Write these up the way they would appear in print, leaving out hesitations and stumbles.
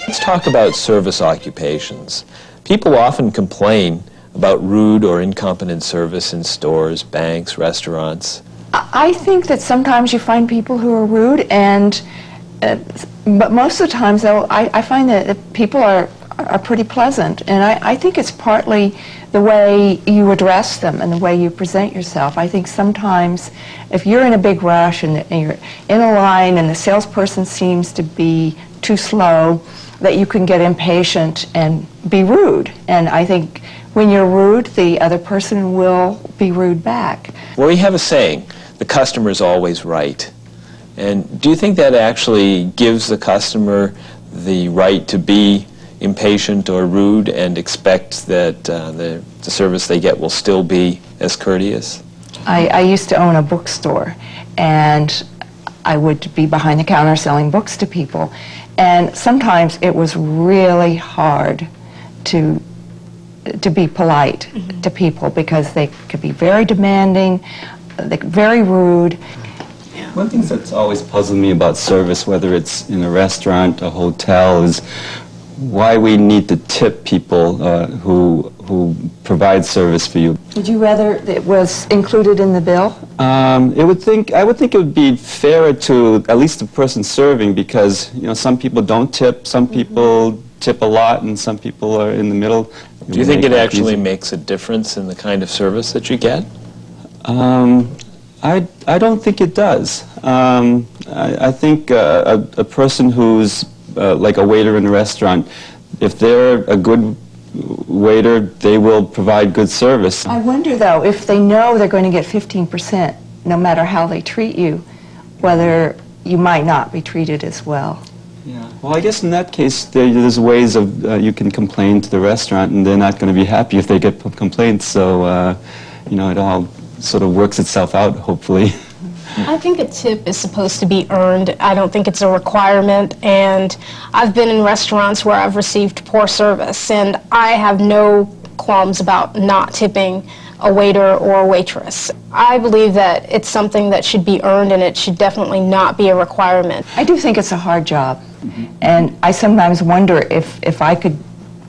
Let's talk about service occupations. People often complain about rude or incompetent service in stores, banks, restaurants. I think that sometimes you find people who are rude, and but most of the times, though, I find that people are pretty pleasant, and I think it's partly the way you address them and the way you present yourself. I think sometimes if you're in a big rush and you're in a line and the salesperson seems to be too slow, that you can get impatient and be rude. And I think when you're rude, the other person will be rude back. Well, we have a saying, the customer's always right. And do you think that actually gives the customer the right to be impatient or rude and expect that the service they get will still be as courteous? I used to own a bookstore, and I would be behind the counter selling books to people. And sometimes it was really hard to be polite to people because they could be very demanding, very rude. One thing that's always puzzled me about service, whether it's in a restaurant, a hotel, is why we need to tip people who provide service for you. Would you rather it was included in the bill? I would think it would be fairer to at least the person serving, because some people don't tip, some people tip a lot, and some people are in the middle. Do you think it actually makes a difference in the kind of service that you get? I don't think it does. I think a person who's like a waiter in a restaurant, if they're a good waiter, they will provide good service. I wonder, though, if they know they're going to get 15%, no matter how they treat you, whether you might not be treated as well. Yeah. Well, I guess in that case, there's ways of you can complain to the restaurant, and they're not going to be happy if they get complaints. So, it all sort of works itself out, hopefully. I think a tip is supposed to be earned. I don't think it's a requirement, and I've been in restaurants where I've received poor service, and I have no qualms about not tipping a waiter or a waitress. I believe that it's something that should be earned, and it should definitely not be a requirement. I do think it's a hard job, and I sometimes wonder if I could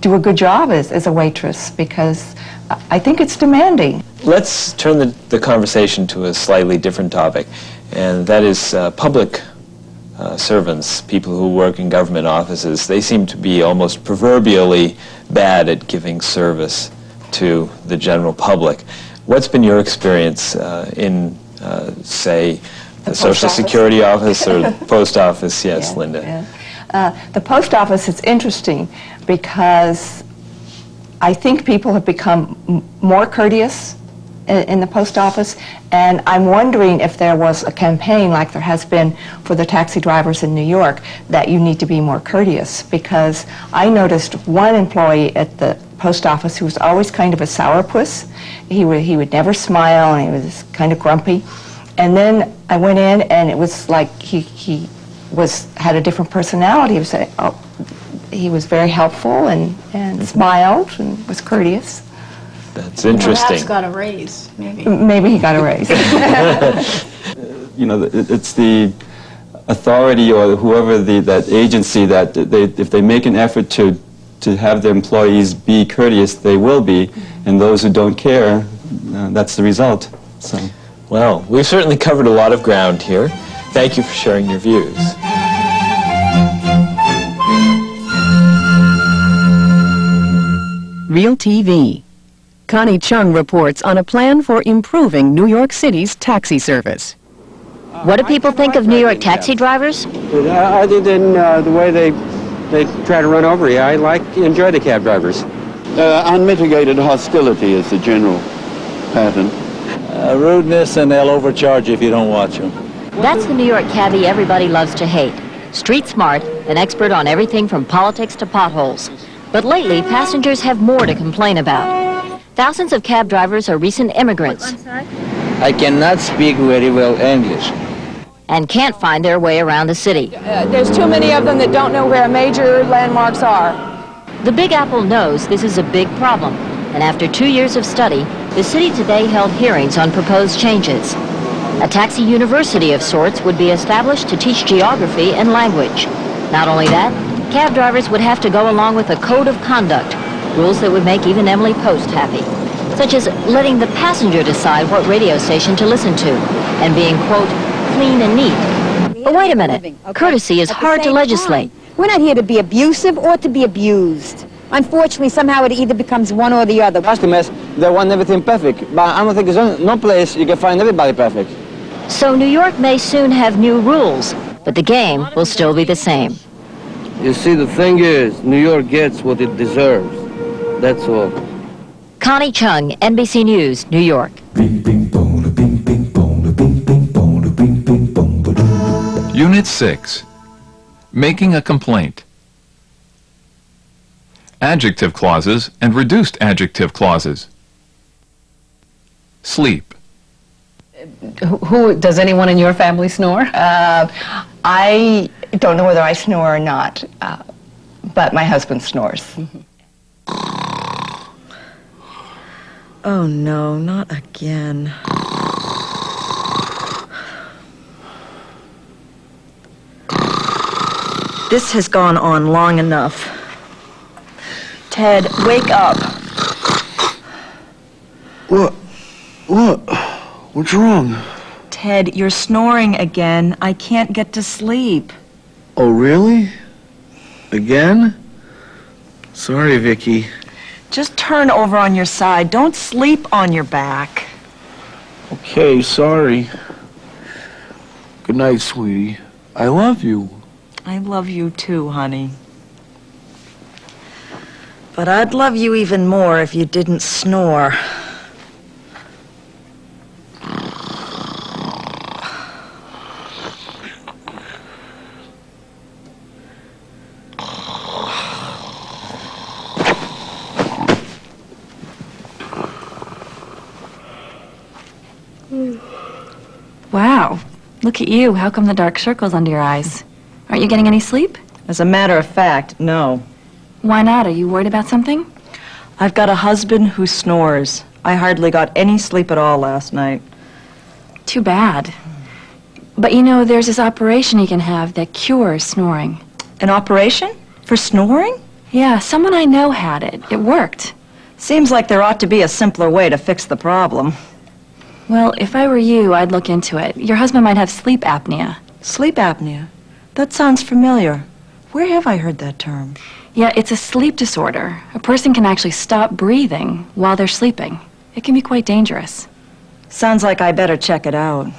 do a good job as a waitress, because I think it's demanding. Let's turn the conversation to a slightly different topic, and that is public servants, people who work in government offices. They seem to be almost proverbially bad at giving service to the general public. What's been your experience in, say, the Social Security office or the post office? Yes, yeah, Linda. Yeah. The post office is interesting because I think people have become more courteous in the post office, and I'm wondering if there was a campaign like there has been for the taxi drivers in New York, that you need to be more courteous, because I noticed one employee at the post office who was always kind of a sourpuss. He would never smile, and he was kind of grumpy. And then I went in, and it was like he had a different personality. He was very helpful and smiled and was courteous. That's interesting. Perhaps got a raise, maybe. Maybe he got a raise. It's the authority or whoever that agency that if they make an effort to have their employees be courteous, they will be, and those who don't care, that's the result. So. Well, we've certainly covered a lot of ground here. Thank you for sharing your views. Real TV. Connie Chung reports on a plan for improving New York City's taxi service. What do people think of New York taxi drivers? Other than the way they try to run over you, I enjoy the cab drivers. Unmitigated hostility is the general pattern. Rudeness, and they'll overcharge you if you don't watch them. That's the New York cabbie everybody loves to hate. Street smart, an expert on everything from politics to potholes. But lately, passengers have more to complain about. Thousands of cab drivers are recent immigrants. I cannot speak very well English. And can't find their way around the city. There's too many of them that don't know where major landmarks are. The Big Apple knows this is a big problem. And after 2 years of study, the city today held hearings on proposed changes. A taxi university of sorts would be established to teach geography and language. Not only that, Cab drivers would have to go along with a code of conduct, rules that would make even Emily Post happy, such as letting the passenger decide what radio station to listen to and being, quote, clean and neat. But wait a minute. Courtesy is hard to legislate. We're not here to be abusive or to be abused. Unfortunately, somehow it either becomes one or the other. Customers, they want everything perfect, but I don't think there's no place you can find everybody perfect. So New York may soon have new rules, but the game will still be the same. You see, the thing is, New York gets what it deserves. That's all. Connie Chung, NBC News, New York. Unit 6. Making a complaint. Adjective clauses and reduced adjective clauses. Sleep. Who does anyone in your family snore? I don't know whether I snore or not, but my husband snores. Oh no, not again. This has gone on long enough. Ted, wake up. What? What's wrong? Ted, you're snoring again. I can't get to sleep. Oh, really? Again? Sorry, Vicky. Just turn over on your side. Don't sleep on your back. Okay, sorry. Good night, sweetie. I love you. I love you too, honey. But I'd love you even more if you didn't snore. Wow, look at you. How come the dark circles under your eyes? Aren't you getting any sleep? As a matter of fact, no. Why not? Are you worried about something? I've got a husband who snores. I hardly got any sleep at all last night. Too bad. But you know, there's this operation you can have that cures snoring. An operation? For snoring? Yeah, someone I know had it. It worked. Seems like there ought to be a simpler way to fix the problem. Well, if I were you, I'd look into it. Your husband might have sleep apnea. Sleep apnea? That sounds familiar. Where have I heard that term? Yeah, it's a sleep disorder. A person can actually stop breathing while they're sleeping. It can be quite dangerous. Sounds like I better check it out.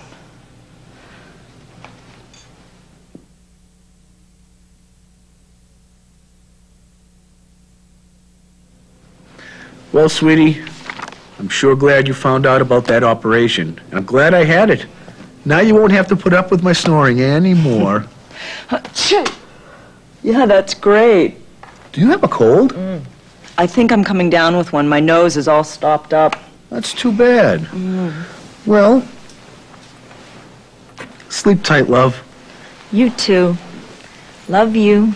Well, sweetie, I'm sure glad you found out about that operation. I'm glad I had it. Now you won't have to put up with my snoring anymore. Yeah, that's great. Do you have a cold? I think I'm coming down with one. My nose is all stopped up. That's too bad. Well, sleep tight, love. You too. Love you.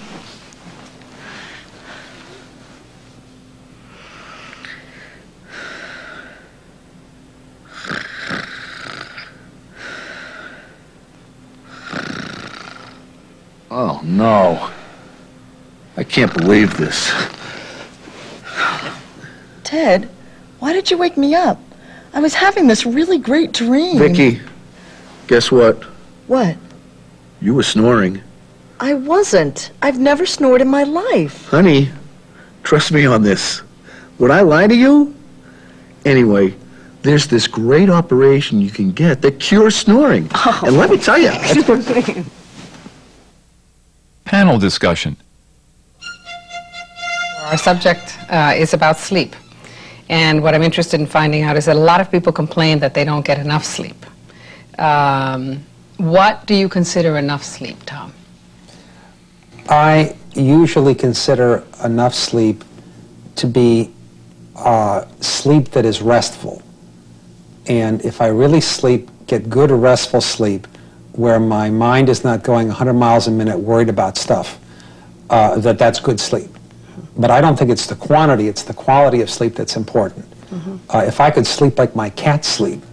Oh, no. I can't believe this. Ted, why did you wake me up? I was having this really great dream. Vicky, guess what? What? You were snoring. I wasn't. I've never snored in my life. Honey, trust me on this. Would I lie to you? Anyway, there's this great operation you can get that cures snoring. Oh. And let me tell you. Panel discussion. Our subject is about sleep. And what I'm interested in finding out is that a lot of people complain that they don't get enough sleep. What do you consider enough sleep, Tom? I usually consider enough sleep to be sleep that is restful. And if I really get good restful sleep, where my mind is not going 100 miles a minute worried about stuff, that's good sleep. But I don't think it's the quantity, it's the quality of sleep that's important. If I could sleep like my cats sleep,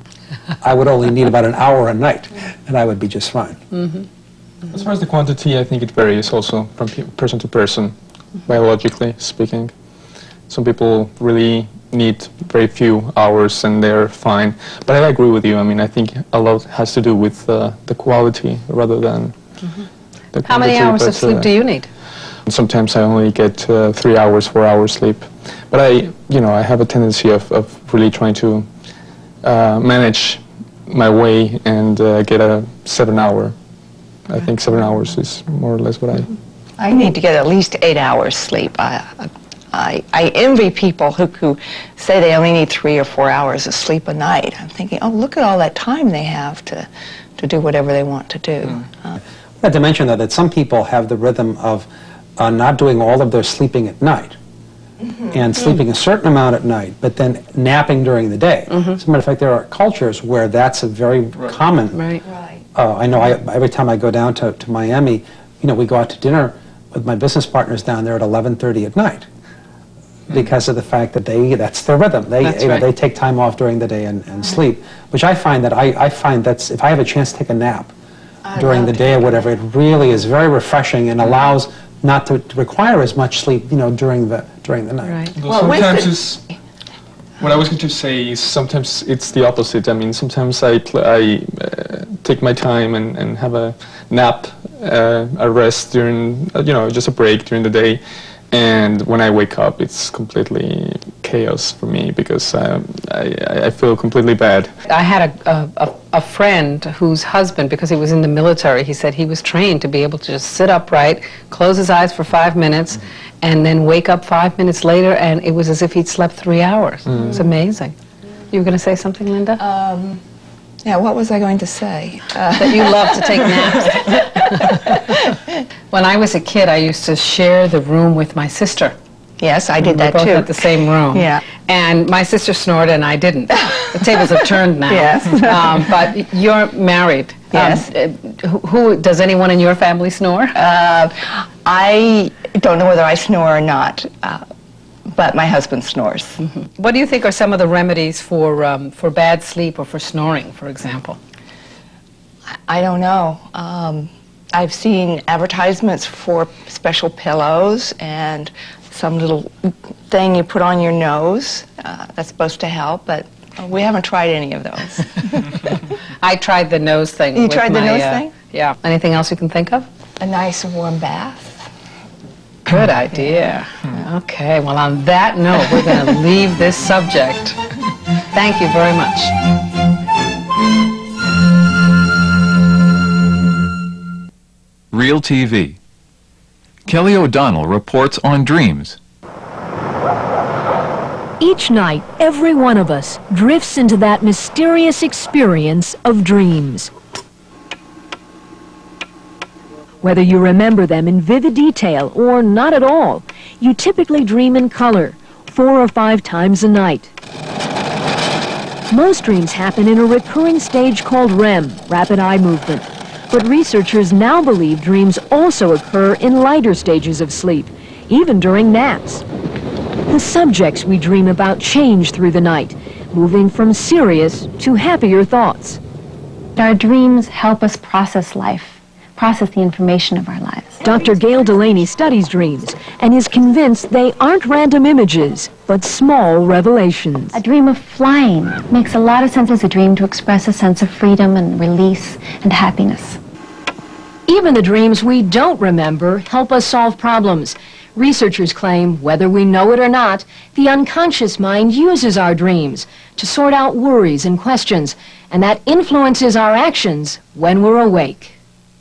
I would only need about an hour a night, and I would be just fine. As far as the quantity, I think it varies also from person to person, biologically speaking. Some people really need very few hours and they're fine. But I agree with you. I mean, I think a lot has to do with the quality rather than the How many quantity, hours but, of sleep do you need? Sometimes I only get 3 hours, 4 hours sleep. But I have a tendency of really trying to manage my way and get a 7 hour. I think 7 hours is more or less what I need to get at least 8 hours sleep. I envy people who say they only need 3 or 4 hours of sleep a night. I'm thinking, oh, look at all that time they have to do whatever they want to do. I had to mention that some people have the rhythm of not doing all of their sleeping at night and sleeping a certain amount at night, but then napping during the day. As a matter of fact, there are cultures where that's a very common. I know every time I go down to Miami, we go out to dinner with my business partners down there at 11:30 at night because of the fact that that's their rhythm. They take time off during the day and sleep, which I find that's if I have a chance to take a nap during the day or whatever, it really is very refreshing and allows not to require as much sleep, during the night. Sometimes what I was going to say is sometimes it's the opposite. I mean, sometimes I take my time and have a nap, a rest during, just a break during the day. And when I wake up, it's completely chaos for me because I feel completely bad. I had a friend whose husband, because he was in the military, he said he was trained to be able to just sit upright, close his eyes for 5 minutes, and then wake up 5 minutes later, and it was as if he'd slept 3 hours. It was amazing. You were going to say something, Linda? Yeah, what was I going to say? That you love to take naps. When I was a kid, I used to share the room with my sister. Yes, I did that too. We both too. had the same room. Yeah. And my sister snored and I didn't. The tables have turned now. Yes. But you're married. Yes. Who does anyone in your family snore? I don't know whether I snore or not, but my husband snores. What do you think are some of the remedies for bad sleep or for snoring, for example? I don't know. I've seen advertisements for special pillows and some little thing you put on your nose that's supposed to help, but we haven't tried any of those. I tried the nose thing. You tried the nose thing? Yeah. Anything else you can think of? A nice warm bath. Good idea. Okay, well on that note, we're going to leave this subject. Thank you very much. Real TV. Kelly O'Donnell reports on dreams. Each night, every one of us drifts into that mysterious experience of dreams. Whether you remember them in vivid detail or not at all, you typically dream in color, 4 or 5 times a night. Most dreams happen in a recurring stage called REM, rapid eye movement. But researchers now believe dreams also occur in lighter stages of sleep, even during naps. The subjects we dream about change through the night, moving from serious to happier thoughts. Our dreams help us process life, process the information of our lives. Dr. Gail Delaney studies dreams and is convinced they aren't random images, but small revelations. A dream of flying makes a lot of sense as a dream to express a sense of freedom and release and happiness. Even the dreams we don't remember help us solve problems. Researchers claim, whether we know it or not, the unconscious mind uses our dreams to sort out worries and questions, and that influences our actions when we're awake.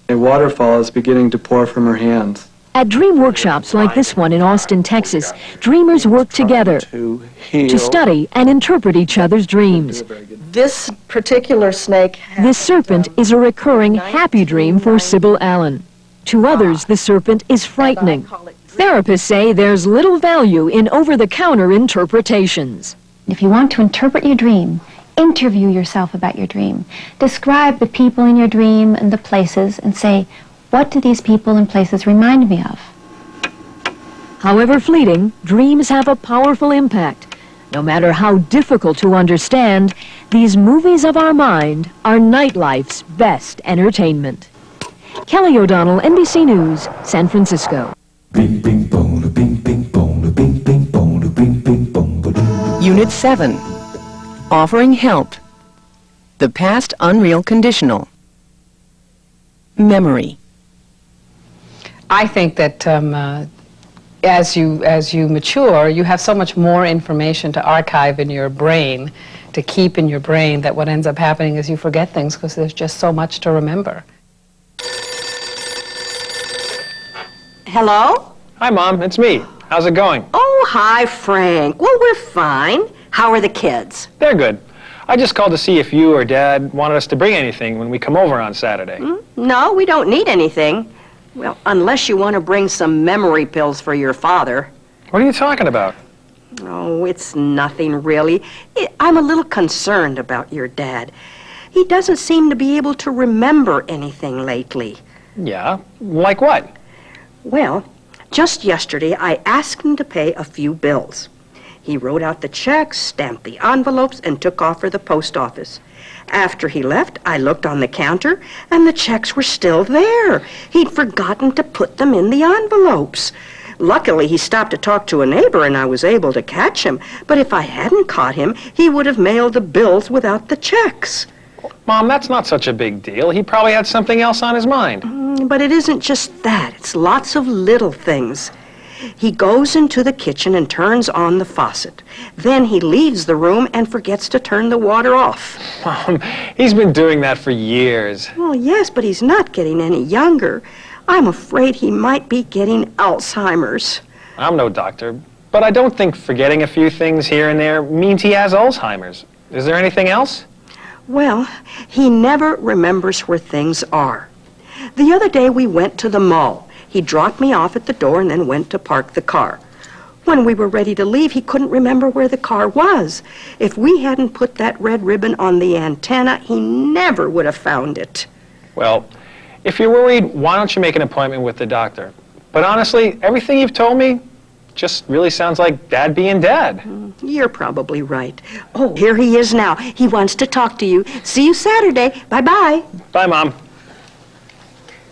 A waterfall is beginning to pour from her hands. At dream workshops like this one in Austin, Texas, dreamers work together to study and interpret each other's dreams. This particular snake... This serpent is a recurring happy dream for Sybil Allen. To others, the serpent is frightening. Therapists say there's little value in over-the-counter interpretations. If you want to interpret your dream, interview yourself about your dream. Describe the people in your dream and the places and say, what do these people and places remind me of? However fleeting, dreams have a powerful impact. No matter how difficult to understand, these movies of our mind are nightlife's best entertainment. Kelly O'Donnell, NBC News, San Francisco. Unit 7. Offering help. The past unreal conditional. Memory. I think that as you mature, you have so much more information to archive in your brain, to keep in your brain, that what ends up happening is you forget things because there's just so much to remember. Hello? Hi, Mom. It's me. How's it going? Oh, hi, Frank. Well, we're fine. How are the kids? They're good. I just called to see if you or Dad wanted us to bring anything when we come over on Saturday. No, we don't need anything. Well, unless you want to bring some memory pills for your father. What are you talking about? Oh, it's nothing, really. I'm a little concerned about your dad. He doesn't seem to be able to remember anything lately. Yeah? Like what? Well, just yesterday, I asked him to pay a few bills. He wrote out the checks, stamped the envelopes, and took off for the post office. After he left, I looked on the counter, and the checks were still there. He'd forgotten to put them in the envelopes. Luckily, he stopped to talk to a neighbor, and I was able to catch him. But if I hadn't caught him, he would have mailed the bills without the checks. Mom, that's not such a big deal. He probably had something else on his mind. But it isn't just that. It's lots of little things. He goes into the kitchen and turns on the faucet. Then he leaves the room and forgets to turn the water off. Mom, he's been doing that for years. Well, yes, but he's not getting any younger. I'm afraid he might be getting Alzheimer's. I'm no doctor, but I don't think forgetting a few things here and there means he has Alzheimer's. Is there anything else? Well, he never remembers where things are. The other day we went to the mall. He dropped me off at the door and then went to park the car. When we were ready to leave, he couldn't remember where the car was. If we hadn't put that red ribbon on the antenna, he never would have found it. Well, if you're worried, why don't you make an appointment with the doctor? But honestly, everything you've told me just really sounds like Dad being Dad. You're probably right. Oh, here he is now. He wants to talk to you. See you Saturday. Bye-bye. Bye, Mom.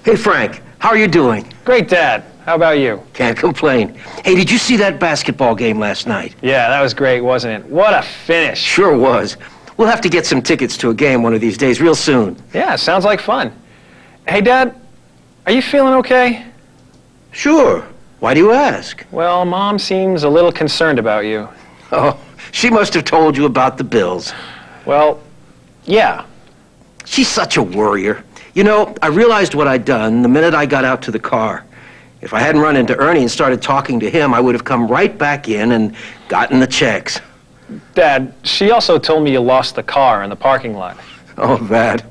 Hey, Frank. How are you doing? Great, Dad. How about you? Can't complain. Hey, did you see that basketball game last night? Yeah, that was great, wasn't it? What a finish. Sure was. We'll have to get some tickets to a game one of these days, real soon. Yeah, sounds like fun. Hey, Dad, are you feeling okay? Sure. Why do you ask? Well, Mom seems a little concerned about you. Oh, she must have told you about the bills. Well, yeah. She's such a worrier. You know, I realized what I'd done the minute I got out to the car. If I hadn't run into Ernie and started talking to him, I would have come right back in and gotten the checks. Dad, she also told me you lost the car in the parking lot. Oh, that.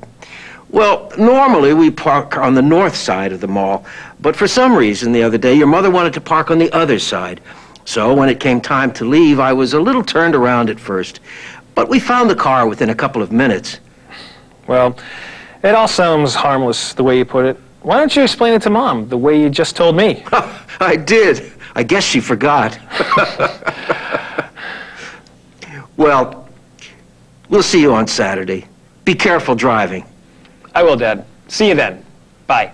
Well, normally we park on the north side of the mall, but for some reason the other day your mother wanted to park on the other side. So when it came time to leave, I was a little turned around at first. But we found the car within a couple of minutes. Well, it all sounds harmless the way you put it. Why don't you explain it to Mom the way you just told me? I did. I guess she forgot. Well, we'll see you on Saturday. Be careful driving. I will, Dad. See you then. Bye.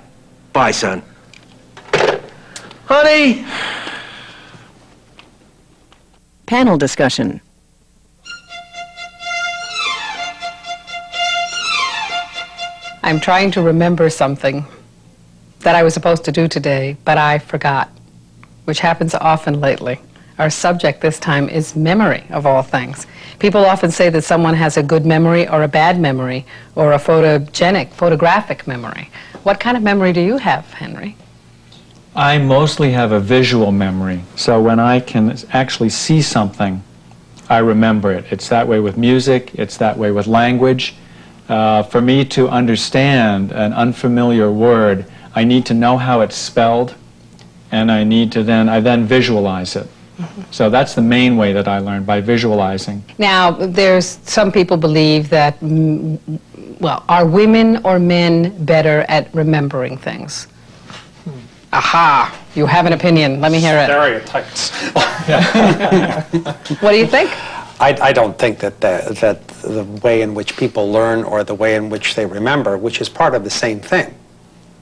Bye, son. Honey! Panel discussion. I'm trying to remember something that I was supposed to do today, but I forgot, which happens often lately. Our subject this time is memory, of all things. People often say that someone has a good memory or a bad memory or a photographic memory. What kind of memory do you have, Henry? I mostly have a visual memory, so when I can actually see something, I remember it. It's that way with music, it's that way with language. For me to understand an unfamiliar word, I need to know how it's spelled, and I then visualize it. So that's the main way that I learn, by visualizing. Now, there's some people believe that, well, are women or men better at remembering things? Aha! You have an opinion. Let me hear it. Stereotypes. What do you think? I don't think that the way in which people learn or the way in which they remember, which is part of the same thing,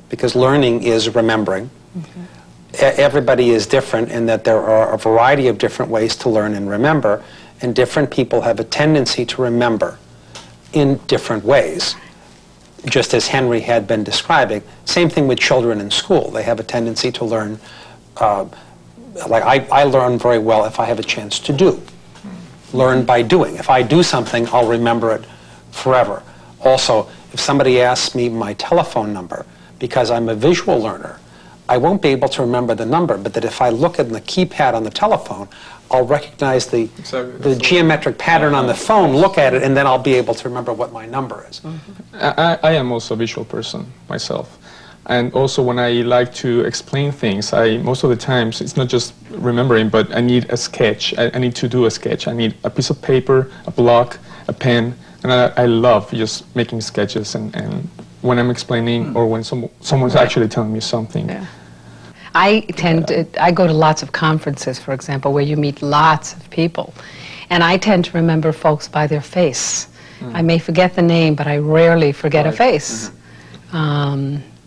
because learning is remembering. Everybody is different in that there are a variety of different ways to learn and remember, and different people have a tendency to remember in different ways. Just as Henry had been describing, same thing with children in school. They have a tendency to learn, like I learn very well if I have a chance to do. Learn by doing. If I do something, I'll remember it forever. Also, if somebody asks me my telephone number, because I'm a visual learner, I won't be able to remember the number, but that if I look at the keypad on the telephone, I'll recognize the geometric pattern on the phone, look at it, and then I'll be able to remember what my number is. I am also a visual person myself. And also when I like to explain things, most of the times it's not just remembering, but I need a sketch. I need to do a sketch. I need a piece of paper, a block, a pen, and I love just making sketches and when I'm explaining or when someone's actually telling me something. Yeah. I go to lots of conferences, for example, where you meet lots of people, and I tend to remember folks by their face. I may forget the name, but I rarely forget a face.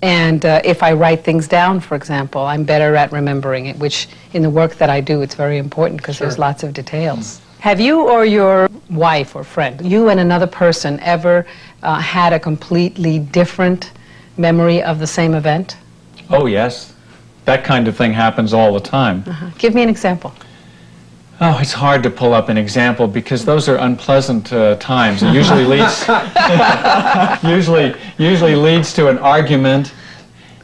And if I write things down, for example, I'm better at remembering it, which in the work that I do, it's very important because there's lots of details. Have you or your wife or friend, you and another person, ever had a completely different memory of the same event? Oh, yes. That kind of thing happens all the time. Give me an example. Oh, it's hard to pull up an example because those are unpleasant times. It usually leads usually leads to an argument,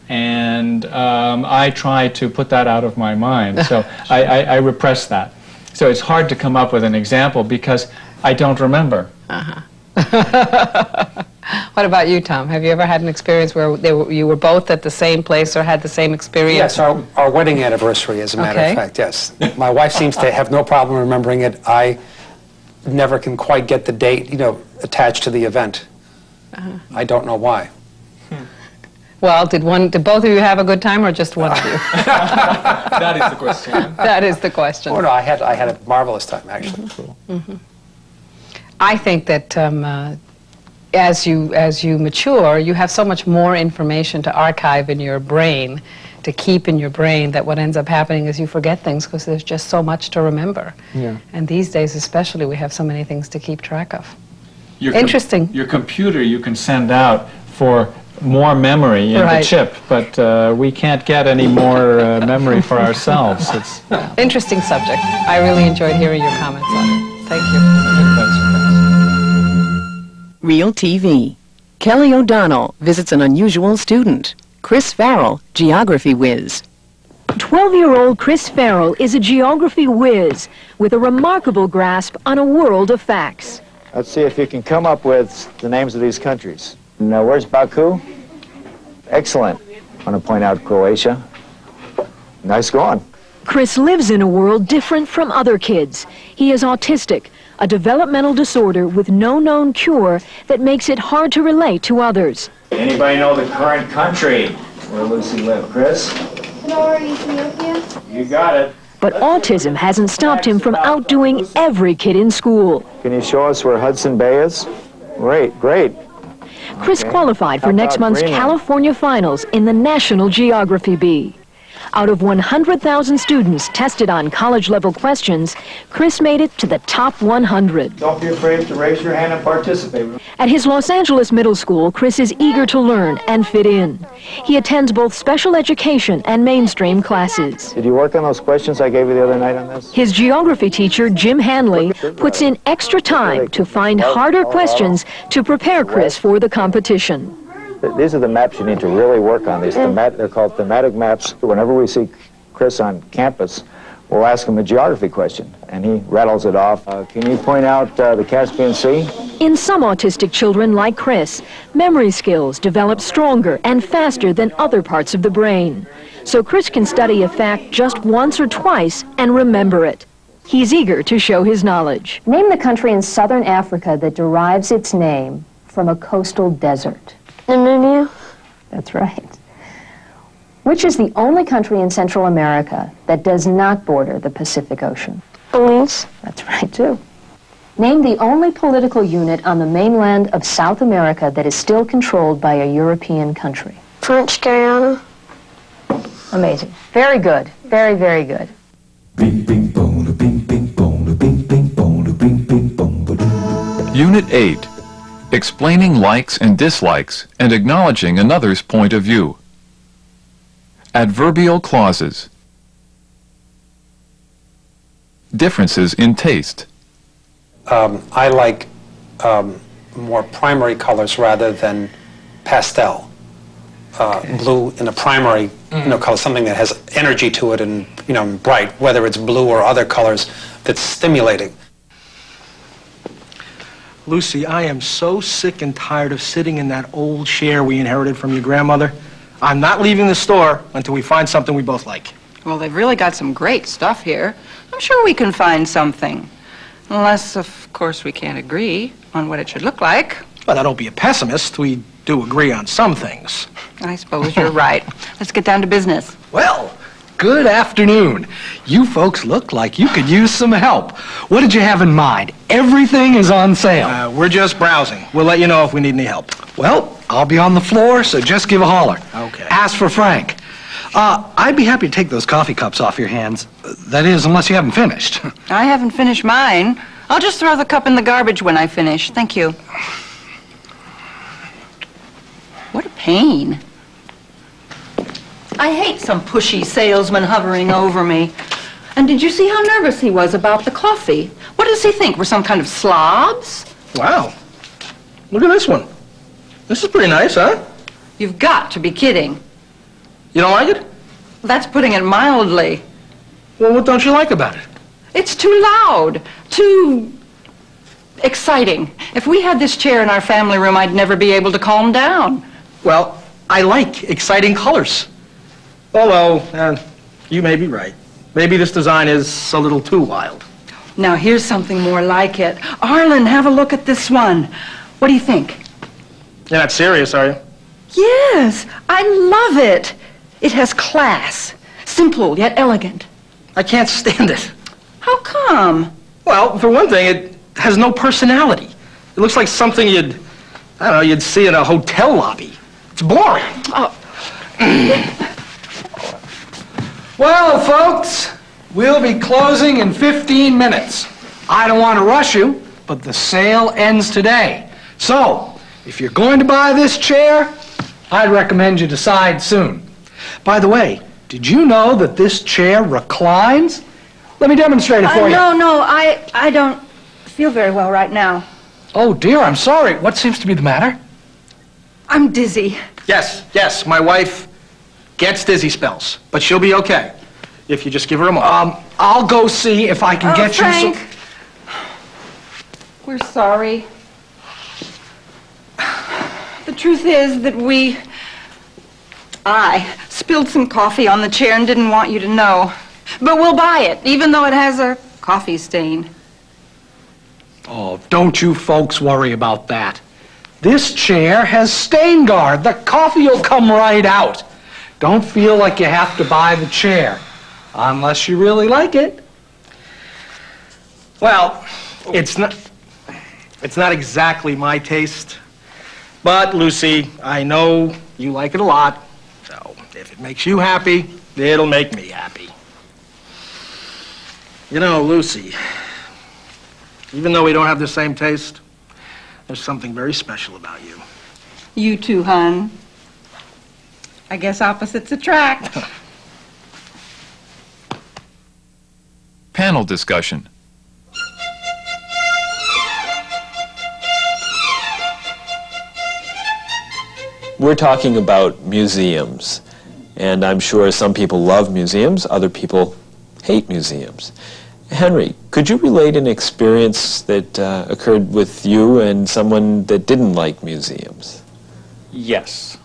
and I try to put that out of my mind. So I repress that. So it's hard to come up with an example because I don't remember. What about you, Tom? Have you ever had an experience where you were both at the same place or had the same experience? Yes, our wedding anniversary, as a matter of fact, yes. My wife seems to have no problem remembering it. I never can quite get the date, attached to the event. I don't know why. Well, did both of you have a good time or just one of you? That is the question. That is the question. Oh, no, I had a marvelous time, actually. I think that as you mature, you have so much more information to archive in your brain, to keep in your brain, that what ends up happening is you forget things because there's just so much to remember. Yeah. And these days especially, we have so many things to keep track of. Interesting. Your computer you can send out for more memory in the chip, but we can't get any more memory for ourselves. It's interesting subject. I really enjoyed hearing your comments on it. Thank you. Real TV. Kelly O'Donnell visits an unusual student. Chris Farrell, geography whiz. 12-year-old Chris Farrell is a geography whiz with a remarkable grasp on a world of facts. Let's see if you can come up with the names of these countries. Now, where's Baku? Excellent. I want to point out Croatia. Nice going. Chris lives in a world different from other kids. He is autistic, a developmental disorder with no known cure that makes it hard to relate to others. Anybody know the current country where Lucy lived? Chris? Ethiopia. You got it. But autism hasn't stopped him from outdoing every kid in school. Can you show us where Hudson Bay is? Great, great. Chris qualified for next month's California finals in the National Geography Bee. Out of 100,000 students tested on college-level questions, Chris made it to the top 100. Don't be afraid to raise your hand and participate. At his Los Angeles middle school, Chris is eager to learn and fit in. He attends both special education and mainstream classes. Did you work on those questions I gave you the other night on this? His geography teacher, Jim Hanley, puts in extra time to find harder questions to prepare Chris for the competition. These are the maps you need to really work on. They're called thematic maps. Whenever we see Chris on campus, we'll ask him a geography question, and he rattles it off. Can you point out the Caspian Sea? In some autistic children, like Chris, memory skills develop stronger and faster than other parts of the brain. So Chris can study a fact just once or twice and remember it. He's eager to show his knowledge. Name the country in southern Africa that derives its name from a coastal desert. Namibia. That's right. Which is the only country in Central America that does not border the Pacific Ocean? Belize. That's right, too. Name the only political unit on the mainland of South America that is still controlled by a European country. French Guiana. Amazing. Very good. Very, very good. Unit 8. Explaining likes and dislikes and acknowledging another's point of view. Adverbial clauses. Differences in taste. I like more primary colors rather than pastel. Blue in a primary color, something that has energy to it and bright, whether it's blue or other colors that's stimulating. Lucy, I am so sick and tired of sitting in that old chair we inherited from your grandmother. I'm not leaving the store until we find something we both like. Well, they've really got some great stuff here. I'm sure we can find something. Unless, of course, we can't agree on what it should look like. Well, now don't be a pessimist. We do agree on some things. I suppose you're right. Let's get down to business. Well, good afternoon. You folks look like you could use some help. What did you have in mind? Everything is on sale. We're just browsing. We'll let you know if we need any help. Well, I'll be on the floor, so just give a holler. Okay. Ask for Frank. I'd be happy to take those coffee cups off your hands. That is, unless you haven't finished. I haven't finished mine. I'll just throw the cup in the garbage when I finish. Thank you. What a pain. I hate some pushy salesman hovering over me. And did you see how nervous he was about the coffee? What does he think? We're some kind of slobs? Wow. Look at this one. This is pretty nice, huh? You've got to be kidding. You don't like it? That's putting it mildly. Well, what don't you like about it? It's too loud, too exciting. If we had this chair in our family room, I'd never be able to calm down. Well, I like exciting colors. Although, you may be right. Maybe this design is a little too wild. Now, here's something more like it. Arlen, have a look at this one. What do you think? You're not serious, are you? Yes, I love it. It has class. Simple, yet elegant. I can't stand it. How come? Well, for one thing, it has no personality. It looks like something you'd see in a hotel lobby. It's boring. Oh. Well, folks, we'll be closing in 15 minutes. I don't want to rush you, but the sale ends today. So, if you're going to buy this chair, I'd recommend you decide soon. By the way, did you know that this chair reclines? Let me demonstrate it for you. No, I don't feel very well right now. Oh, dear, I'm sorry. What seems to be the matter? I'm dizzy. Yes, my wife gets dizzy spells, but she'll be okay if you just give her a moment. I'll go see if I can get Frank, you some... we're sorry. The truth is that I spilled some coffee on the chair and didn't want you to know. But we'll buy it, even though it has a coffee stain. Oh, don't you folks worry about that. This chair has stain guard. The coffee will come right out. Don't feel like you have to buy the chair, unless you really like it. Well, it's not exactly my taste. But, Lucy, I know you like it a lot. So, if it makes you happy, it'll make me happy. You know, Lucy, even though we don't have the same taste, there's something very special about you. You too, hon. I guess opposites attract. Panel discussion. We're talking about museums, and I'm sure some people love museums, other people hate museums. Henry, could you relate an experience that occurred with you and someone that didn't like museums? Yes.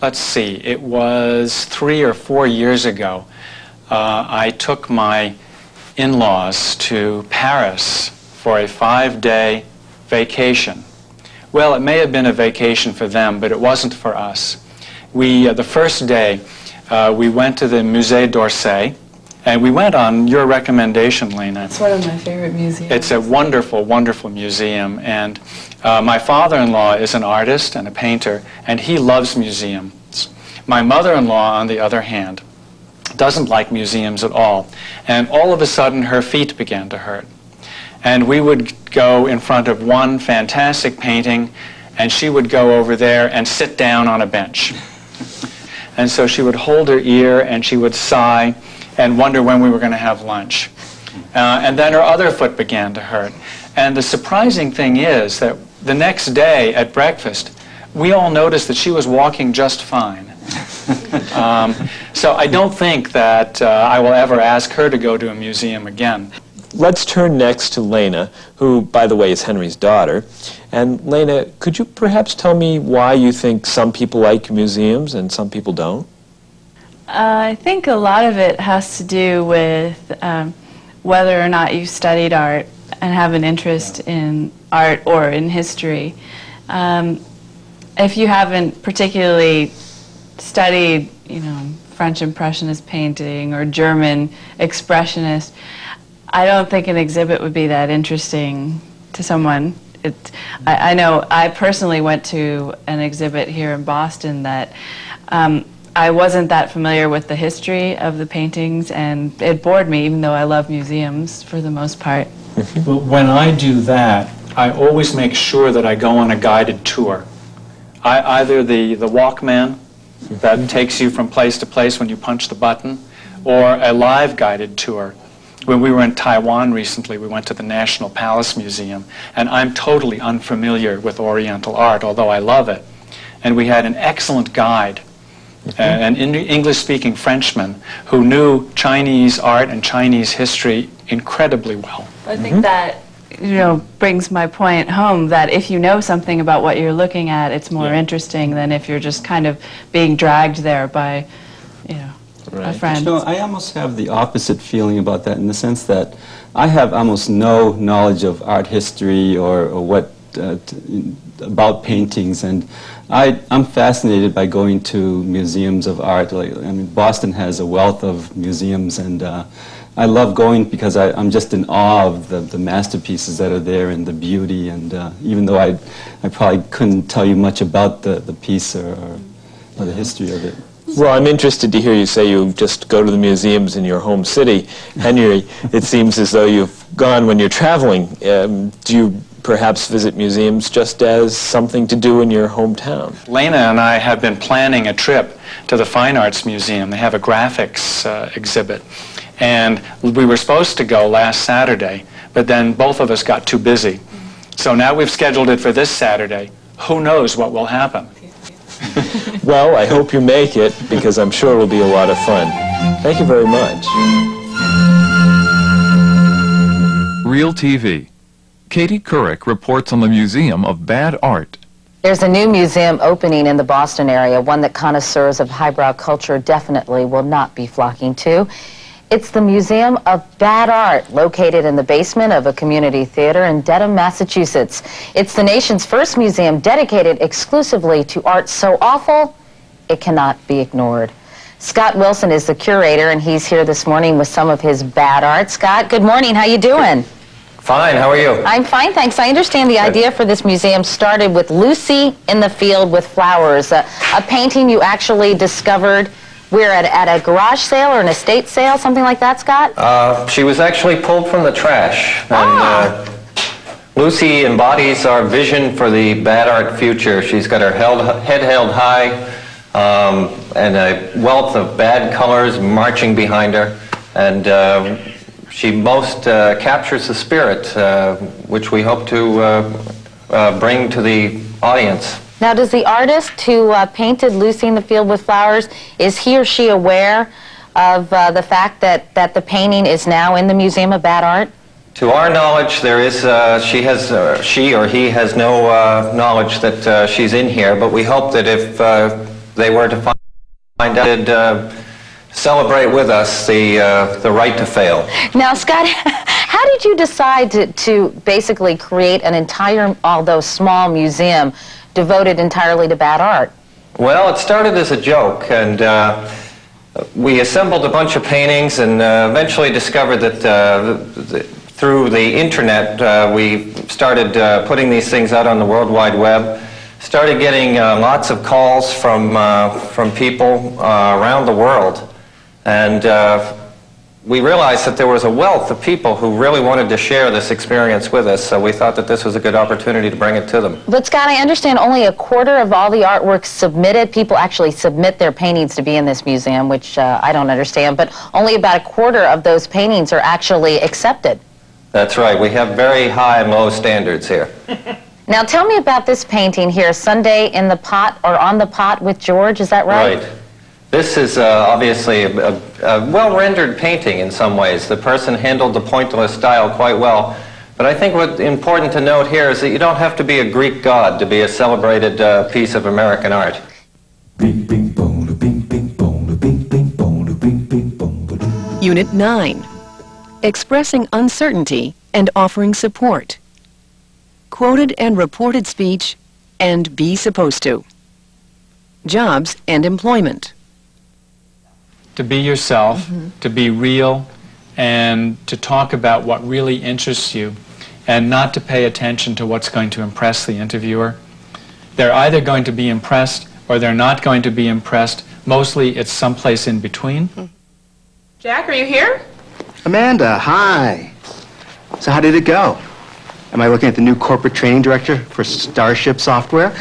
Let's see, it was 3 or 4 years ago. I took my in-laws to Paris for a 5-day vacation. Well, it may have been a vacation for them, but it wasn't for us. The first day, we went to the Musée d'Orsay, And we went on your recommendation, Lena. It's one of my favorite museums. It's a wonderful, wonderful museum. And my father-in-law is an artist and a painter, and he loves museums. My mother-in-law, on the other hand, doesn't like museums at all. And all of a sudden, her feet began to hurt. And we would go in front of one fantastic painting, and she would go over there and sit down on a bench. And so she would hold her ear, and she would sigh and wonder when we were going to have lunch. And then her other foot began to hurt. And the surprising thing is that the next day at breakfast, we all noticed that she was walking just fine. So I don't think that I will ever ask her to go to a museum again. Let's turn next to Lena, who, by the way, is Henry's daughter. And Lena, could you perhaps tell me why you think some people like museums and some people don't? I think a lot of it has to do with whether or not you've studied art and have an interest in art or in history. If you haven't particularly studied, French Impressionist painting or German Expressionist, I don't think an exhibit would be that interesting to someone. I know I personally went to an exhibit here in Boston that I wasn't that familiar with the history of the paintings, and it bored me, even though I love museums for the most part. Well, when I do that, I always make sure that I go on a guided tour. Either the Walkman that takes you from place to place when you punch the button, or a live guided tour. When we were in Taiwan recently, we went to the National Palace Museum, and I'm totally unfamiliar with Oriental art, although I love it. And we had an excellent guide, an English-speaking Frenchman who knew Chinese art and Chinese history incredibly well. I think that brings my point home, that if you know something about what you're looking at, it's more interesting than if you're just kind of being dragged there by, a friend. I almost have the opposite feeling about that, in the sense that I have almost no knowledge of art history or what about paintings, and I'm fascinated by going to museums of art. Boston has a wealth of museums, and I love going because I'm just in awe of the masterpieces that are there and the beauty, and even though I probably couldn't tell you much about the piece or the history of it. Well, I'm interested to hear you say you just go to the museums in your home city. Henry, it seems as though you've gone when you're traveling. Do you perhaps visit museums just as something to do in your hometown? Lena and I have been planning a trip to the Fine Arts Museum. They have a graphics exhibit. And we were supposed to go last Saturday, but then both of us got too busy. So now we've scheduled it for this Saturday. Who knows what will happen? Well, I hope you make it, because I'm sure it will be a lot of fun. Thank you very much. Real TV. Katie Couric reports on the Museum of Bad Art. There's a new museum opening in the Boston area, one that connoisseurs of highbrow culture definitely will not be flocking to. It's the Museum of Bad Art, located in the basement of a community theater in Dedham, Massachusetts. It's the nation's first museum dedicated exclusively to art so awful, it cannot be ignored. Scott Wilson is the curator, and he's here this morning with some of his bad art. Scott, good morning. How you doing? Fine. How are you? I'm fine, thanks. I understand the idea for this museum started with Lucy in the Field with Flowers, a painting you actually discovered. We're at a garage sale or an estate sale, something like that, Scott? She was actually pulled from the trash. And Lucy embodies our vision for the bad art future. She's got her head held high and a wealth of bad colors marching behind her. And she most captures the spirit, which we hope to bring to the audience. Now, does the artist who painted Lucy in the Field with Flowers, is he or she aware of the fact that the painting is now in the Museum of Bad Art? To our knowledge, there is, she or he has no knowledge that she's in here, but we hope that if they were to find out, they'd celebrate with us the right to fail. Now, Scott, how did you decide to basically create an entire, although small, museum devoted entirely to bad art? Well, it started as a joke, and We assembled a bunch of paintings and eventually discovered that through the internet we started putting these things out on the World Wide Web, started getting lots of calls from people around the world, and we realized that there was a wealth of people who really wanted to share this experience with us, so we thought that this was a good opportunity to bring it to them. But Scott, I understand only a quarter of all the artworks submitted, people actually submit their paintings to be in this museum, which I don't understand, but only about a quarter of those paintings are actually accepted. That's right. We have very high and low standards here. Now tell me about this painting here, Sunday in the Pot, or On the Pot with George, is that right? Right. This is obviously a well-rendered painting in some ways. The person handled the pointillist style quite well. But I think what's important to note here is that you don't have to be a Greek god to be a celebrated piece of American art. Unit 9. Expressing uncertainty and offering support. Quoted and reported speech and be supposed to. Jobs and employment. To be yourself, to be real, and to talk about what really interests you, and not to pay attention to what's going to impress the interviewer. They're either going to be impressed or they're not going to be impressed. Mostly it's someplace in between. Jack, are you here? Amanda, hi. So how did it go? Am I looking at the new corporate training director for Starship Software?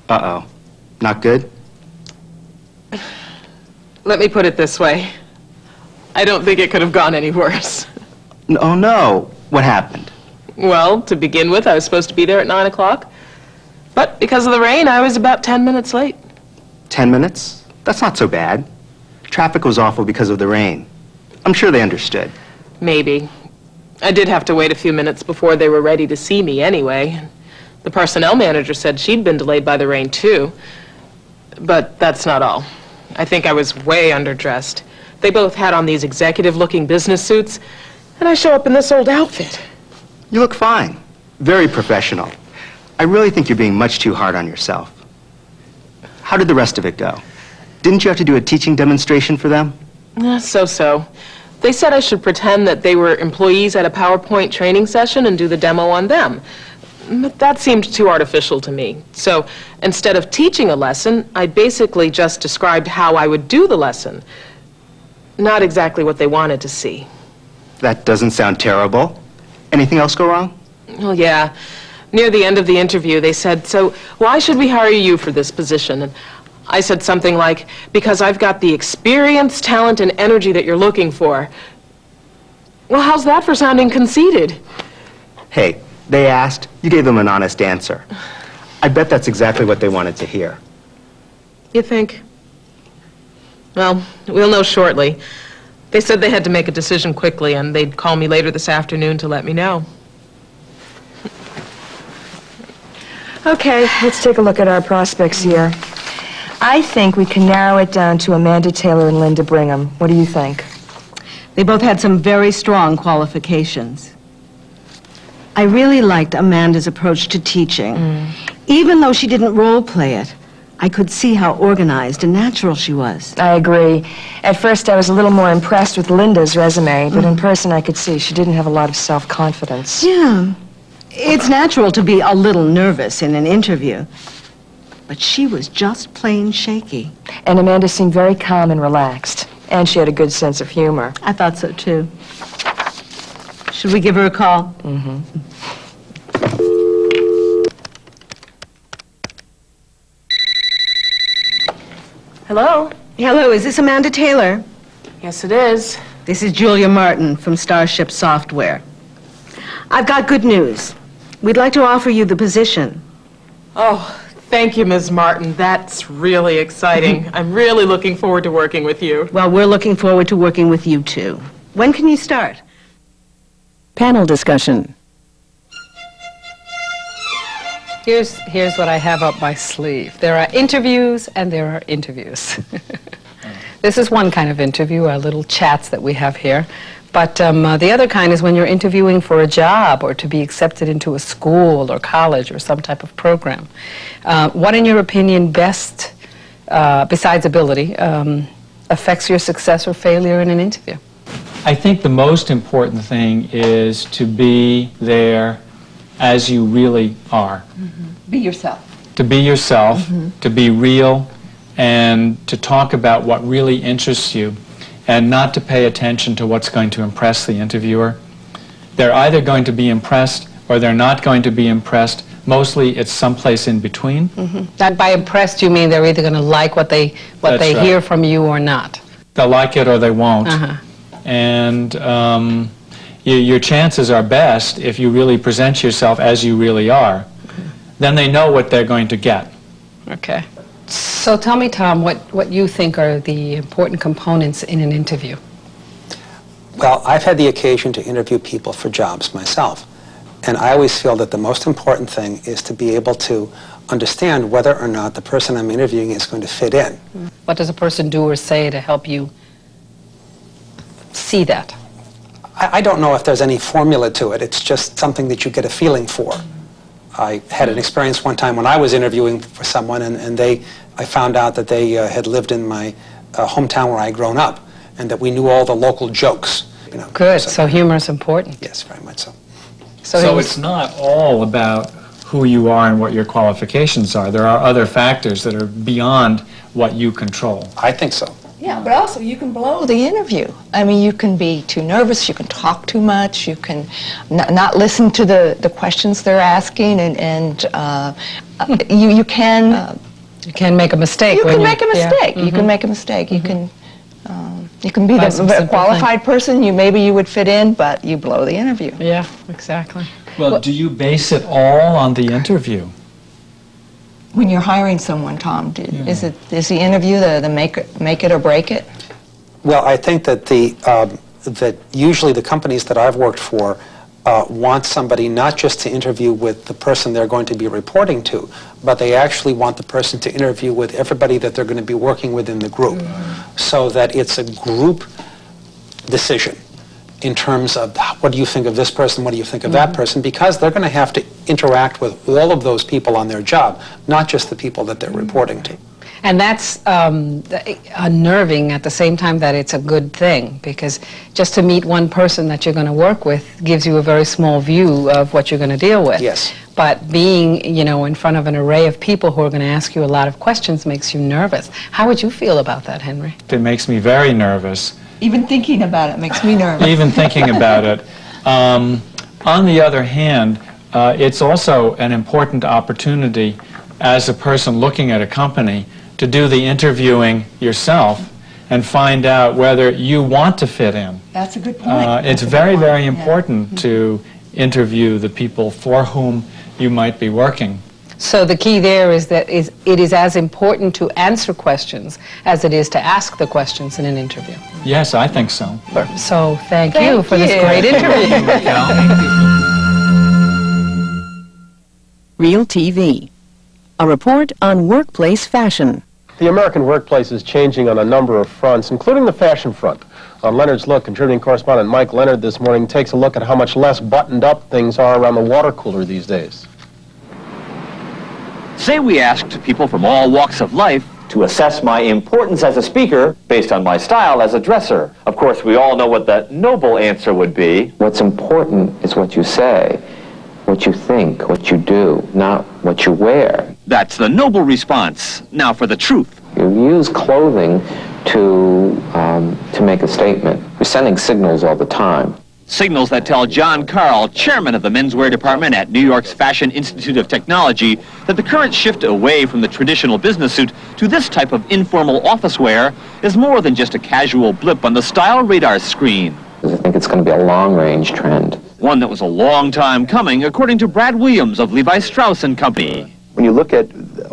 Uh-oh. Not good? Let me put it this way. I don't think it could have gone any worse. Oh, no. What happened? Well, to begin with, I was supposed to be there at 9 o'clock. But because of the rain, I was about 10 minutes late. 10 minutes? That's not so bad. Traffic was awful because of the rain. I'm sure they understood. Maybe. I did have to wait a few minutes before they were ready to see me anyway. The personnel manager said she'd been delayed by the rain, too. But that's not all. I think I was way underdressed. They both had on these executive-looking business suits, and I show up in this old outfit. You look fine. Very professional. I really think you're being much too hard on yourself. How did the rest of it go? Didn't you have to do a teaching demonstration for them? So-so. They said I should pretend that they were employees at a PowerPoint training session and do the demo on them. But that seemed too artificial to me. So instead of teaching a lesson, I basically just described how I would do the lesson. Not exactly what they wanted to see. That doesn't sound terrible. Anything else go wrong? Well, yeah. Near the end of the interview, they said, "So why should we hire you for this position?" And I said something like, "Because I've got the experience, talent, and energy that you're looking for." Well, how's that for sounding conceited? Hey, they asked, you gave them an honest answer. I bet that's exactly what they wanted to hear. You think? Well, we'll know shortly. They said they had to make a decision quickly, and they'd call me later this afternoon to let me know. Okay, let's take a look at our prospects here. I think we can narrow it down to Amanda Taylor and Linda Brigham. What do you think? They both had some very strong qualifications. I really liked Amanda's approach to teaching. Even though she didn't role play it, I could see how organized and natural she was. I agree. At first, I was a little more impressed with Linda's resume, but in person, I could see she didn't have a lot of self-confidence. Yeah. It's natural to be a little nervous in an interview. But she was just plain shaky. And Amanda seemed very calm and relaxed. And she had a good sense of humor. I thought so, too. Should we give her a call? Hello? Hello, is this Amanda Taylor? Yes, it is. This is Julia Martin from Starship Software. I've got good news. We'd like to offer you the position. Oh, thank you, Ms. Martin. That's really exciting. I'm really looking forward to working with you. Well, we're looking forward to working with you, too. When can you start? Panel discussion. Here's what I have up my sleeve. There are interviews and there are interviews. This is one kind of interview, our little chats that we have here. But the other kind is when you're interviewing for a job or to be accepted into a school or college or some type of program. What, in your opinion, best besides ability, affects your success or failure in an interview? I think the most important thing is to be there as you really are. Be yourself. To be yourself, to be real, and to talk about what really interests you, and not to pay attention to what's going to impress the interviewer. They're either going to be impressed or they're not going to be impressed. Mostly it's someplace in between. That by impressed you mean they're either going to like what they That's right. hear from you or not. They'll like it or they won't. And your chances are best if you really present yourself as you really are. Then they know what they're going to get. Okay. So tell me, Tom, what you think are the important components in an interview? Well, I've had the occasion to interview people for jobs myself, and I always feel that the most important thing is to be able to understand whether or not the person I'm interviewing is going to fit in. What does a person do or say to help you see that? I don't know if there's any formula to it. It's just something that you get a feeling for. I had an experience one time when I was interviewing for someone, and I found out that they had lived in my hometown where I'd grown up, and that we knew all the local jokes. You know. Good. So humor is important. Yes, very much so. So it's not all about who you are and what your qualifications are. There are other factors that are beyond what you control. I think so. Yeah, but also you can blow the interview. I mean, you can be too nervous, you can talk too much, you can not listen to the questions they're asking, and you can... you can make a mistake. You can make a mistake. You can make a mistake. You can be the qualified person. Maybe you would fit in, but you blow the interview. Yeah, exactly. Well, do you base it all on the interview? When you're hiring someone, Tom, is the interview the make it or break it? Well, I think that that usually the companies that I've worked for want somebody not just to interview with the person they're going to be reporting to, but they actually want the person to interview with everybody that they're going to be working with in the group, so that it's a group decision in terms of what do you think of this person, what do you think of that person, because they're going to have to interact with all of those people on their job, not just the people that they're reporting to. And that's unnerving at the same time that it's a good thing, because just to meet one person that you're going to work with gives you a very small view of what you're going to deal with. Yes. But being, in front of an array of people who are going to ask you a lot of questions makes you nervous. How would you feel about that, Henry? It makes me very nervous. Even thinking about it makes me nervous. Even thinking about it. On the other hand, it's also an important opportunity as a person looking at a company to do the interviewing yourself and find out whether you want to fit in. That's a good point. It's very, very important to interview the people for whom you might be working. So the key there is that it is as important to answer questions as it is to ask the questions in an interview. Yes, I think so. So thank you for this great interview. Real TV. A report on workplace fashion. The American workplace is changing on a number of fronts, including the fashion front. On Leonard's Look, contributing correspondent Mike Leonard this morning takes a look at how much less buttoned up things are around the water cooler these days. Say we asked people from all walks of life to assess my importance as a speaker based on my style as a dresser. Of course, we all know what the noble answer would be. What's important is what you say, what you think, what you do, not what you wear. That's the noble response. Now for the truth. You use clothing to make a statement. You're sending signals all the time. Signals that tell John Carl, chairman of the menswear department at New York's Fashion Institute of Technology, that the current shift away from the traditional business suit to this type of informal office wear is more than just a casual blip on the style radar screen. I think it's going to be a long-range trend. One that was a long time coming, according to Brad Williams of Levi Strauss & Company. When you look at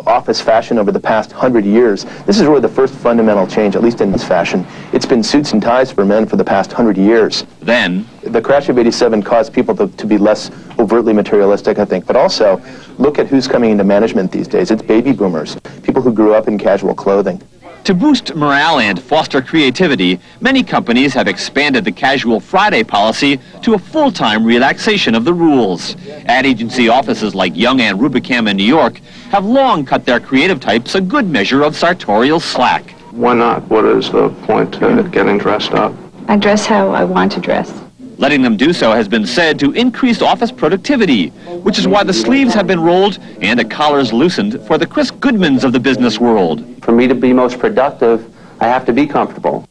office fashion over the past 100 years, this is really the first fundamental change, at least in this fashion. It's been suits and ties for men for the past 100 years. Then, the crash of '87 caused people to be less overtly materialistic, I think, but also look at who's coming into management these days. It's baby boomers, people who grew up in casual clothing. To boost morale and foster creativity, many companies have expanded the Casual Friday policy to a full-time relaxation of the rules. Ad agency offices like Young and Rubicam in New York have long cut their creative types a good measure of sartorial slack. Why not? What is the point in getting dressed up? I dress how I want to dress. Letting them do so has been said to increase office productivity, which is why the sleeves have been rolled and the collars loosened for the Chris Goodmans of the business world. For me to be most productive, I have to be comfortable.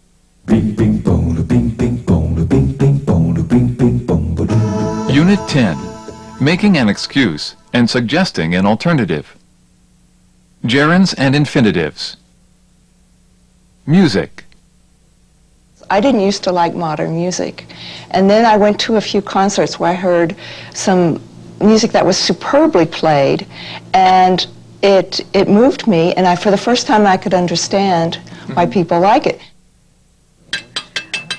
Unit 10, making an excuse and suggesting an alternative. Gerunds and infinitives. Music. I didn't used to like modern music. And then I went to a few concerts where I heard some music that was superbly played, and it moved me, and for the first time I could understand why people like it.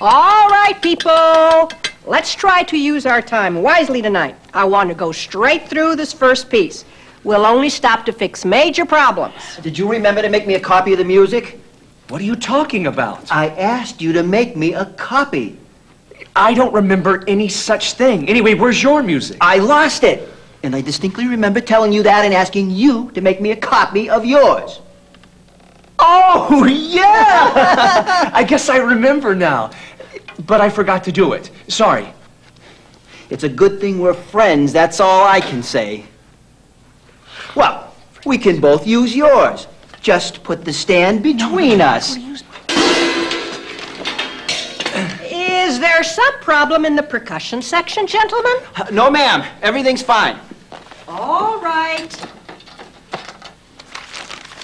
All right, people, let's try to use our time wisely tonight. I want to go straight through this first piece. We'll only stop to fix major problems. Did you remember to make me a copy of the music? What are you talking about? I asked you to make me a copy. I don't remember any such thing. Anyway, where's your music? I lost it. And I distinctly remember telling you that and asking you to make me a copy of yours. Oh, yeah! I guess I remember now. But I forgot to do it. Sorry. It's a good thing we're friends, that's all I can say. Well, we can both use yours. Just put the stand between us. Is there some problem in the percussion section, gentlemen? No, ma'am. Everything's fine. All right.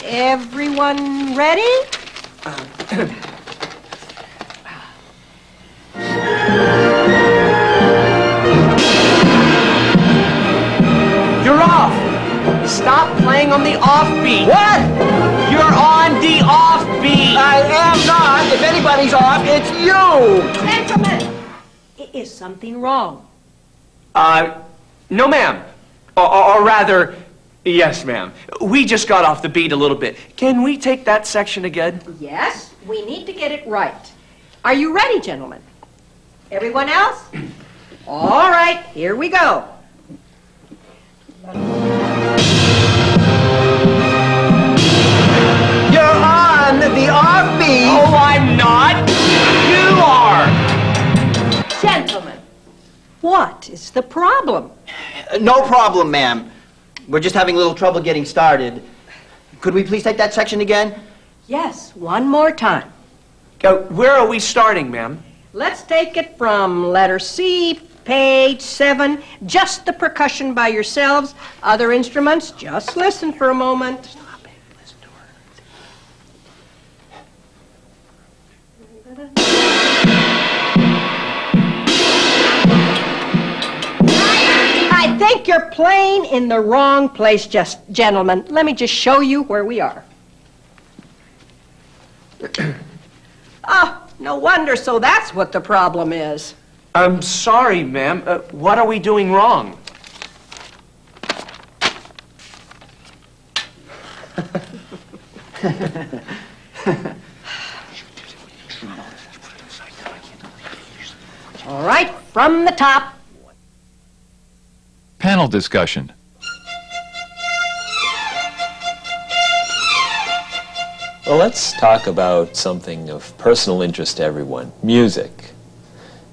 Everyone ready? You're off! Stop playing on the offbeat! What? You're on the offbeat! I am not! If anybody's off, it's you! Gentlemen, is something wrong? No, ma'am. Or rather, yes, ma'am. We just got off the beat a little bit. Can we take that section again? Yes, we need to get it right. Are you ready, gentlemen? Everyone else? All right, here we go. You're on the offbeat! Oh, I'm not! You are! Gentlemen, what is the problem? No problem, ma'am. We're just having a little trouble getting started. Could we please take that section again? Yes, one more time. Where are we starting, ma'am? Let's take it from letter C, page 7. Just the percussion by yourselves. Other instruments, just listen for a moment. I think you're playing in the wrong place, gentlemen. Let me just show you where we are. Oh, no wonder, so that's what the problem is. I'm sorry, ma'am. What are we doing wrong? All right, from the top. Panel discussion. Well, let's talk about something of personal interest to everyone, music.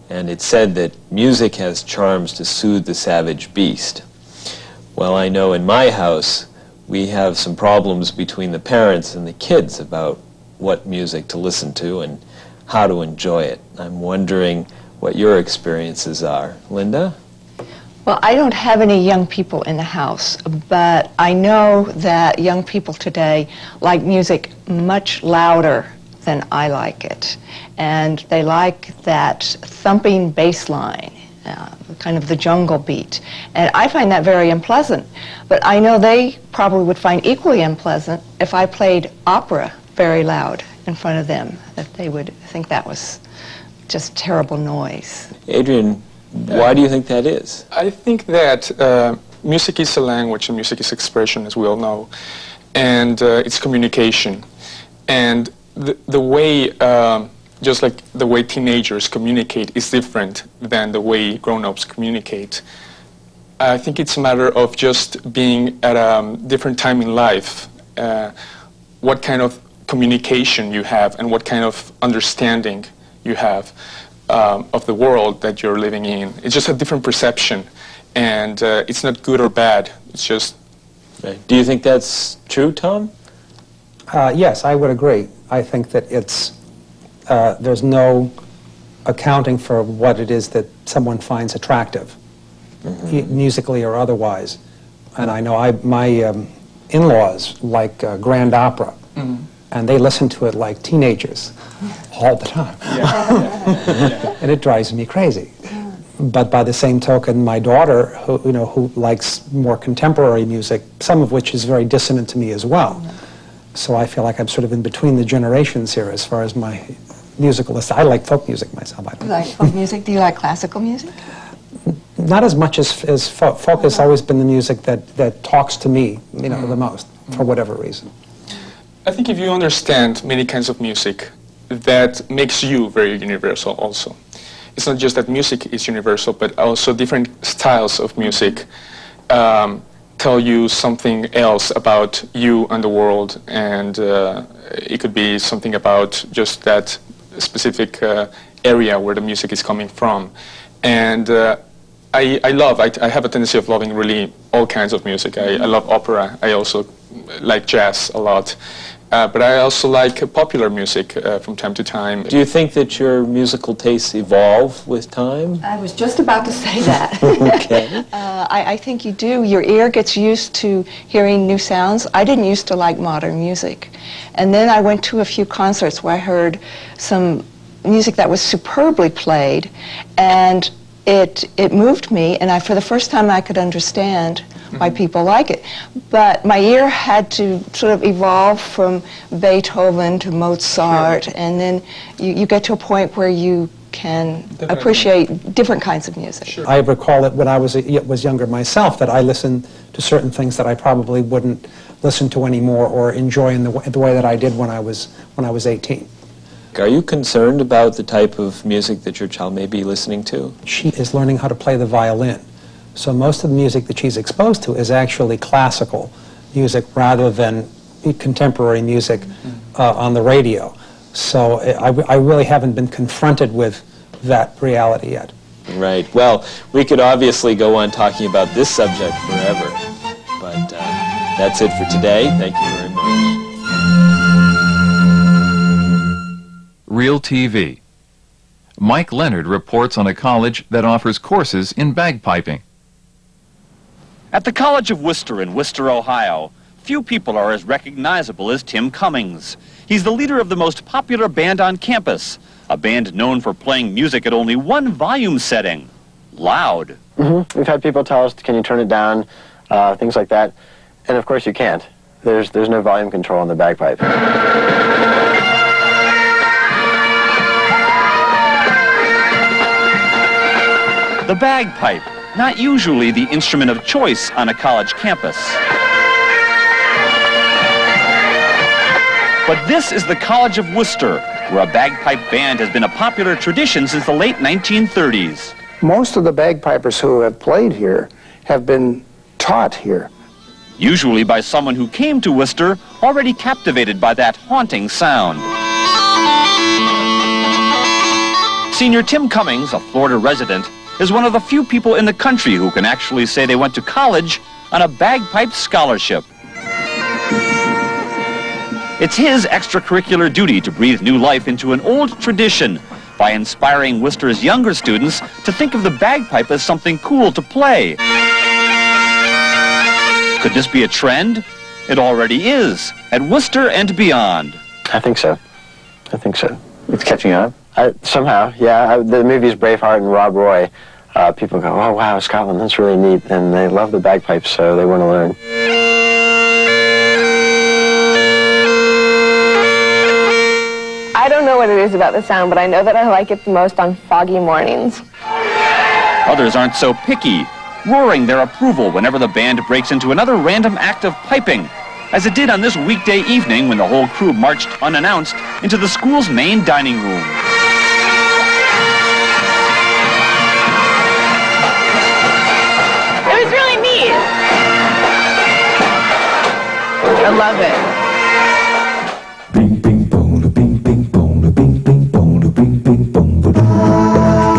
And it's said that music has charms to soothe the savage beast. Well, I know in my house we have some problems between the parents and the kids about what music to listen to and how to enjoy it. I'm wondering what your experiences are. Linda? Well, I don't have any young people in the house, but I know that young people today like music much louder than I like it. And they like that thumping bass line, kind of the jungle beat. And I find that very unpleasant. But I know they probably would find equally unpleasant if I played opera very loud in front of them, that they would think that was just terrible noise. Adrian, why do you think that is? I think that music is a language and music is expression, as we all know, and it's communication. And the way, just like the way teenagers communicate is different than the way grown-ups communicate. I think it's a matter of just being at a different time in life, what kind of communication you have and what kind of understanding you have of the world that you're living in. It's just a different perception, and it's not good or bad. It's just... Right. Do you think that's true, Tom? Yes, I would agree. I think that it's, there's no accounting for what it is that someone finds attractive, musically or otherwise. And I know my in-laws like grand opera, and they listen to it like teenagers all the time. And it drives me crazy. But by the same token, my daughter, who likes more contemporary music, some of which is very dissonant to me as well. So I feel like I'm sort of in between the generations here as far as my musical list. I like folk music myself. You like folk music? Do you like classical music? Not as much as folk. Folk has always been the music that talks to me, the most, for whatever reason. I think if you understand many kinds of music, that makes you very universal also. It's not just that music is universal, but also different styles of music tell you something else about you and the world, and it could be something about just that specific area where the music is coming from. And I have a tendency of loving really all kinds of music. I love opera. I also like jazz a lot. But I also like popular music from time to time. Do you think that your musical tastes evolve with time? I was just about to say that. Okay. I think you do. Your ear gets used to hearing new sounds. I didn't used to like modern music. And then I went to a few concerts where I heard some music that was superbly played, and it moved me, and for the first time I could understand why people like it. But my ear had to sort of evolve from Beethoven to Mozart, and then you get to a point where you can appreciate different kinds of music. I recall that when I was younger myself, that I listened to certain things that I probably wouldn't listen to anymore or enjoy in the way that I did when I was 18. Are you concerned about the type of music that your child may be listening to? She is learning how to play the violin. So most of the music that she's exposed to is actually classical music rather than contemporary music on the radio. So I really haven't been confronted with that reality yet. Right. Well, we could obviously go on talking about this subject forever, but that's it for today. Thank you very much. Real TV. Mike Leonard reports on a college that offers courses in bagpiping. At the College of Worcester in Worcester, Ohio, few people are as recognizable as Tim Cummings. He's the leader of the most popular band on campus, a band known for playing music at only one volume setting, loud. We've had people tell us, can you turn it down, things like that. And of course you can't. There's no volume control on the bagpipe. The bagpipe, not usually the instrument of choice on a college campus. But this is the College of Worcester, where a bagpipe band has been a popular tradition since the late 1930s. Most of the bagpipers who have played here have been taught here. Usually by someone who came to Worcester already captivated by that haunting sound. Senior Tim Cummings, a Florida resident, is one of the few people in the country who can actually say they went to college on a bagpipe scholarship. It's his extracurricular duty to breathe new life into an old tradition by inspiring Worcester's younger students to think of the bagpipe as something cool to play. Could this be a trend? It already is, at Worcester and beyond. I think so. I think so. It's catching on? Somehow, yeah. The movies Braveheart and Rob Roy, people go, oh wow, Scotland, that's really neat, and they love the bagpipes, so they want to learn. I don't know what it is about the sound, but I know that I like it the most on foggy mornings. Others aren't so picky, roaring their approval whenever the band breaks into another random act of piping, as it did on this weekday evening when the whole crew marched unannounced into the school's main dining room. It was really neat. I love it.